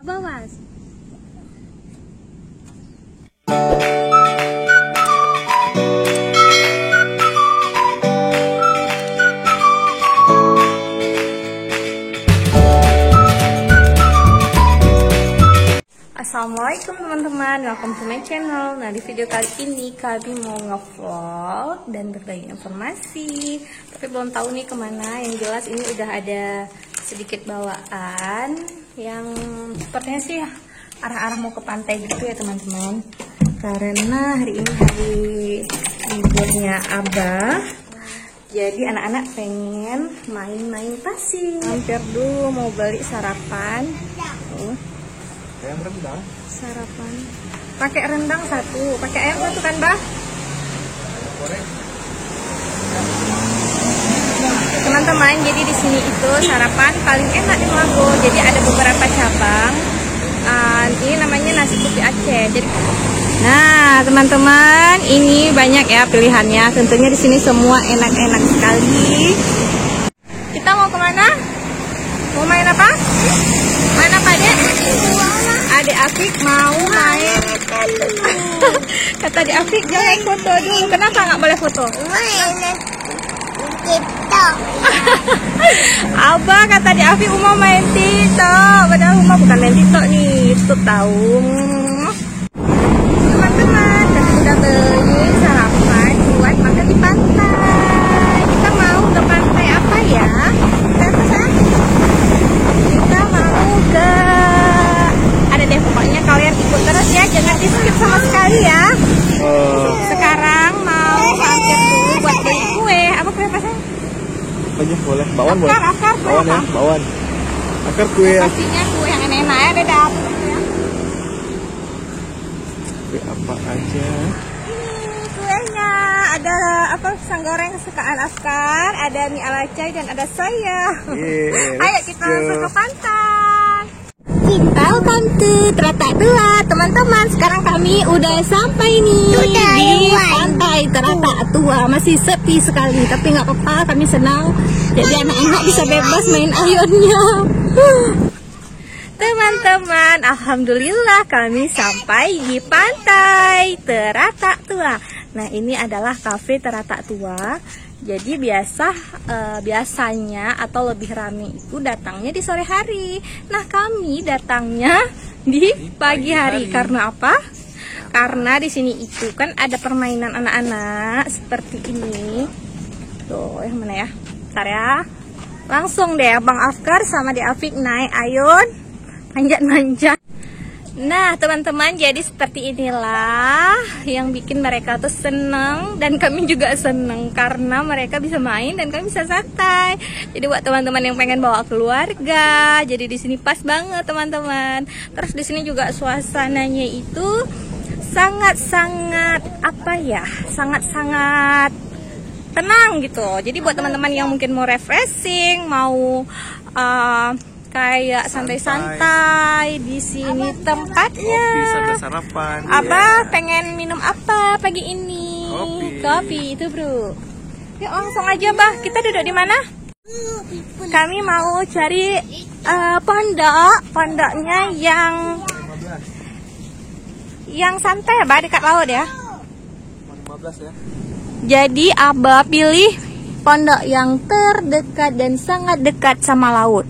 bawah. Assalamualaikum teman-teman, welcome to my channel. Nah, di video kali ini kami mau nge-vlog dan berbagi informasi, tapi belum tahu nih kemana. Yang jelas ini udah ada sedikit bawaan yang sepertinya sih arah-arah mau ke pantai gitu ya teman-teman, karena hari ini hari liburnya Abah. Jadi anak-anak pengen main-main pasir. Mampir dulu mau beli sarapan. Ayam rendang. Sarapan. Pakai rendang satu, pakai ayam satu kan, Bah? Teman-teman, jadi di sini itu sarapan paling enak di Mago. Jadi ada beberapa cabang. Ini namanya nasi putih Aceh. Jadi, nah, teman-teman, ini banyak ya pilihannya. Tentunya di sini semua enak-enak sekali. Kita mau kemana? Mau main apa? Main apa, Dek? Adik Afik mau main. Kata Adik Afik jangan foto dulu. Kenapa nggak boleh foto? Main TikTok. Abah kata Adik Afik mau main TikTok. Padahal Uma bukan main TikTok nih, YouTube tahu. Teman-teman, kami udah beli sarapan buat makan di pantai. Kita mau ke pantai apa ya? Kita mau ke deh, pokoknya kalian ikut terus ya, jangan di skip sama sekali ya. Sekarang mau mampir dulu buat beli kue. Apa kue apa sih? Banyak boleh. Bakwan boleh. Akar kue Bakwan ya, bakwan. Akar kue ya. Pastinya kue yang enak-enak ya, Dedap. Kue apa aja? Ini kuenya ada apa, pisang goreng kesukaan Afkar, ada mie ala cai dan ada saya. Ayo kita langsung ke pantai. Welcome to Teratak Tua, teman-teman. Sekarang kami udah sampai nih di pantai Teratak Tua. Masih sepi sekali, tapi nggak apa-apa, kami senang. Jadi anak-anak bisa bebas main ayunnya. Teman-teman, alhamdulillah kami sampai di pantai Teratak Tua. Nah, ini adalah kafe Teratak Tua. Jadi biasanya atau lebih ramai itu datangnya di sore hari. Nah, kami datangnya di pagi hari. Karena apa? Karena di sini itu kan ada permainan anak-anak seperti ini. Tuh, yang mana ya? Bentar ya. Langsung deh Bang Afkar sama Dek Afik naik ayun, manjat-manjat. Nah, teman-teman, jadi seperti inilah yang bikin mereka tuh seneng dan kami juga seneng karena mereka bisa main dan kami bisa santai. Jadi buat teman-teman yang pengen bawa keluarga, jadi di sini pas banget teman-teman. Terus di sini juga suasananya itu sangat-sangat apa ya? Sangat-sangat tenang gitu. Jadi buat teman-teman yang mungkin mau refreshing, mau kayak santai-santai di sini tempatnya. Kopi sambil sarapan. Abah pengen minum apa pagi ini? Kopi. Itu, Bro. Yuk langsung aja, Bah. Kita duduk di mana? Kami mau cari pondoknya yang santai, Bah, dekat laut ya. 15 ya. Jadi Abah pilih pondok yang terdekat dan sangat dekat sama laut.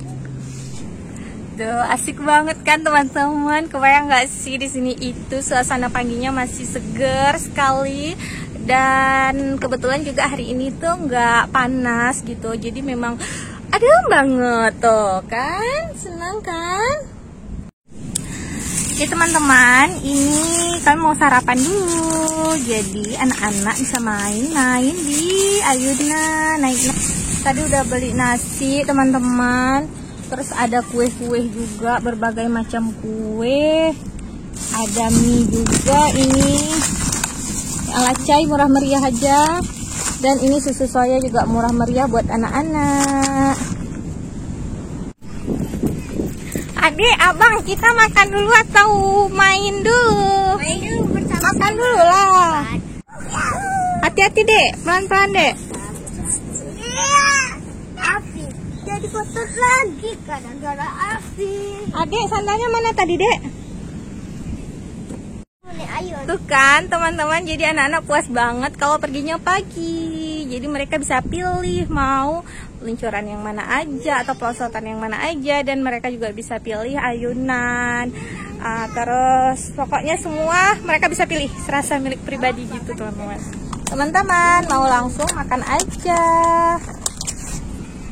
Duh, asik banget kan teman-teman. Kebayang nggak sih di sini itu suasana paginya masih seger sekali, dan kebetulan juga hari ini tuh nggak panas gitu. Jadi memang adem banget tuh kan, senang kan? Oke teman-teman, ini kami mau sarapan dulu. Jadi anak-anak bisa main-main di ayunnya, naik. Tadi udah beli nasi teman-teman. Terus ada kue-kue juga, berbagai macam kue. Ada mie juga ini. Ala cai murah meriah aja. Dan ini susu soya juga murah meriah buat anak-anak. Adik, abang, kita makan dulu atau main dulu? Main dulu bersama. Makan dulu lah. Hati-hati, Dek. Pelan-pelan, Dek. Api. nggak dikotor lagi gara-gara api. Adek, sandalnya mana tadi, Dek? Ayo. Tuh kan teman-teman, jadi anak-anak puas banget kalau perginya pagi. Jadi mereka bisa pilih mau luncuran yang mana aja atau pelosotan yang mana aja, dan mereka juga bisa pilih ayunan. Terus pokoknya semua mereka bisa pilih, serasa milik pribadi gitu teman-teman. Teman-teman mau langsung makan aja.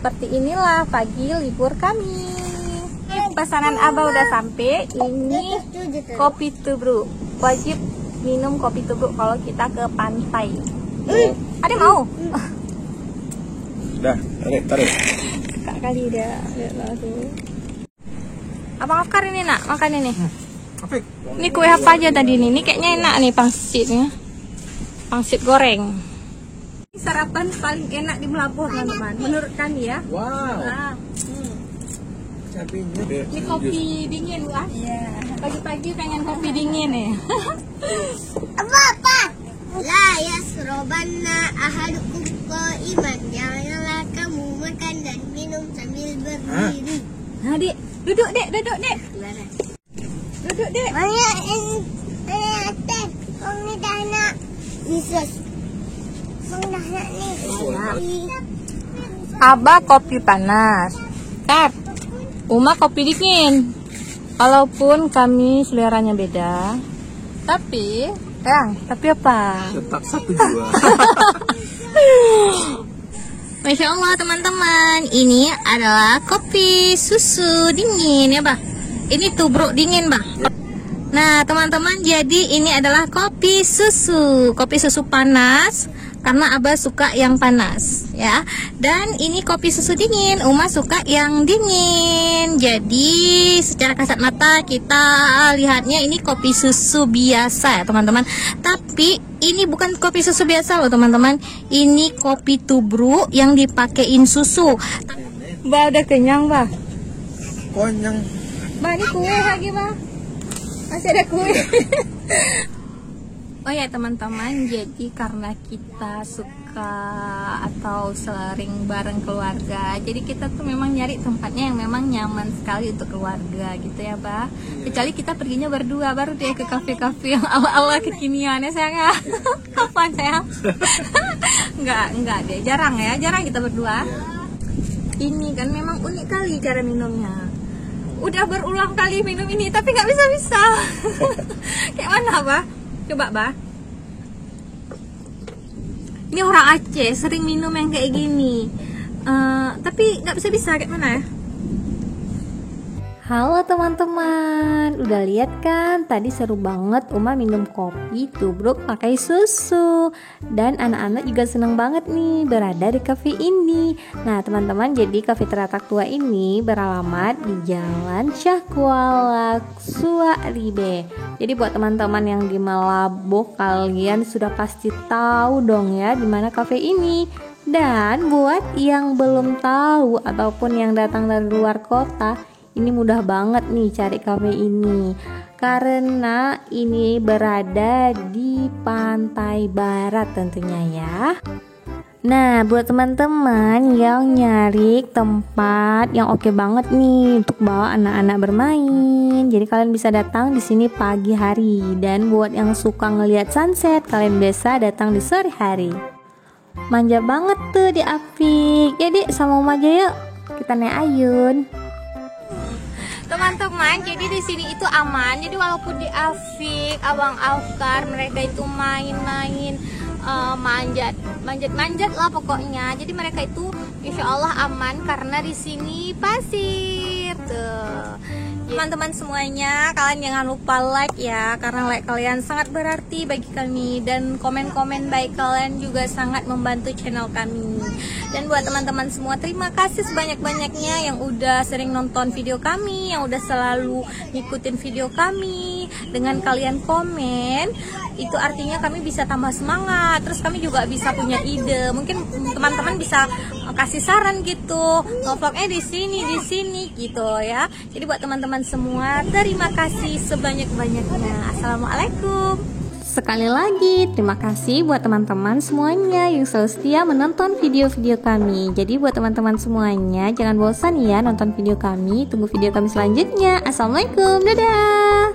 Seperti inilah pagi libur kami. Pesanan Abah udah sampai. Ini kopi tubruk. Wajib minum kopi tubruk kalau kita ke pantai. Ada mau? Dah, tarik. Kak kali dia lalu. Abang Afkar ini nak makan ini. Apik. Ini kue apa aja tadi nih? Ini kayaknya enak nih pangsitnya. Pangsit goreng. Ini sarapan paling enak di Melabuh teman-teman. Menurut kami ya. Wow. Nah, Cabenya. ini kopi dingin wah. Iya. Pagi-pagi pengen kopi dingin ya. Apa? La yasrobanna ahadukum qaiman. Janganlah kamu makan dan minum sambil berdiri. Nah, Dek, duduk Dek. Duduk Dek. Mana teh? Kong ni dah nak. Yesus. Kong dah nak ni. Abah kopi panas. Tap. Uma kopi dingin. Walaupun kami seleranya beda, tapi apa? Tetap satu jua. Masya Allah teman-teman, ini adalah kopi susu dingin ya Bah. Ini tubruk dingin Bah. Nah teman-teman, jadi ini adalah kopi susu panas. Karena Abah suka yang panas ya. Dan ini kopi susu dingin, Uma suka yang dingin. Jadi secara kasat mata kita lihatnya ini kopi susu biasa ya teman-teman. Tapi ini bukan kopi susu biasa loh teman-teman. Ini kopi tubruk yang dipakein susu. Bah udah kenyang Bah. Konyang. Bah ini kue lagi Bah. Masih ada kue. Oh ya teman-teman, jadi karena kita suka atau sering bareng keluarga, jadi kita tuh memang nyari tempatnya yang memang nyaman sekali untuk keluarga gitu ya Bah. Kecuali kita perginya berdua, baru deh ke kafe-kafe yang ala-ala kekinian ya sayang ya. Kapan sayang? Enggak deh, jarang kita berdua. Ini kan memang unik kali cara minumnya. Udah berulang kali minum ini tapi nggak bisa-bisa. Kayak mana Bah? Coba Bah. Ini orang Aceh sering minum yang kayak gini, tapi nggak bisa kayak mana ya? Halo teman-teman, udah lihat kan tadi seru banget Uma minum kopi tubruk pakai susu. Dan anak-anak juga seneng banget nih berada di kafe ini. Nah teman-teman, jadi kafe Teratak Tua ini beralamat di Jalan Syah Kuala Suaribe. Jadi buat teman-teman yang di Melabuh, kalian sudah pasti tahu dong ya di mana kafe ini. Dan buat yang belum tahu ataupun yang datang dari luar kota, ini mudah banget nih cari kafe ini, karena ini berada di pantai barat tentunya ya. Nah buat teman-teman yang nyari tempat yang oke banget nih untuk bawa anak-anak bermain, jadi kalian bisa datang di sini pagi hari. Dan buat yang suka ngelihat sunset, kalian bisa datang di sore hari. Manja banget tuh di Apik. Jadi sama Uma aja yuk, kita naik ayun. Teman-teman, jadi di sini itu aman. Jadi walaupun di Afik, Abang Afkar, mereka itu main-main, manjat lah pokoknya. Jadi mereka itu insya Allah aman karena di sini pasir tuh. Teman-teman semuanya, kalian jangan lupa like ya, karena like kalian sangat berarti bagi kami, dan komen-komen baik kalian juga sangat membantu channel kami. Dan buat teman-teman semua, terima kasih sebanyak-banyaknya yang udah sering nonton video kami, yang udah selalu ngikutin video kami. Dengan kalian komen, itu artinya kami bisa tambah semangat, terus kami juga bisa punya ide. Mungkin teman-teman bisa kasih saran gitu, vlognya di sini gitu ya. Jadi buat teman-teman semua, terima kasih sebanyak-banyaknya. Assalamualaikum. Sekali lagi, terima kasih buat teman-teman semuanya yang selalu setia menonton video-video kami. Jadi buat teman-teman semuanya, jangan bosan ya nonton video kami. Tunggu video kami selanjutnya. Assalamualaikum, dadah.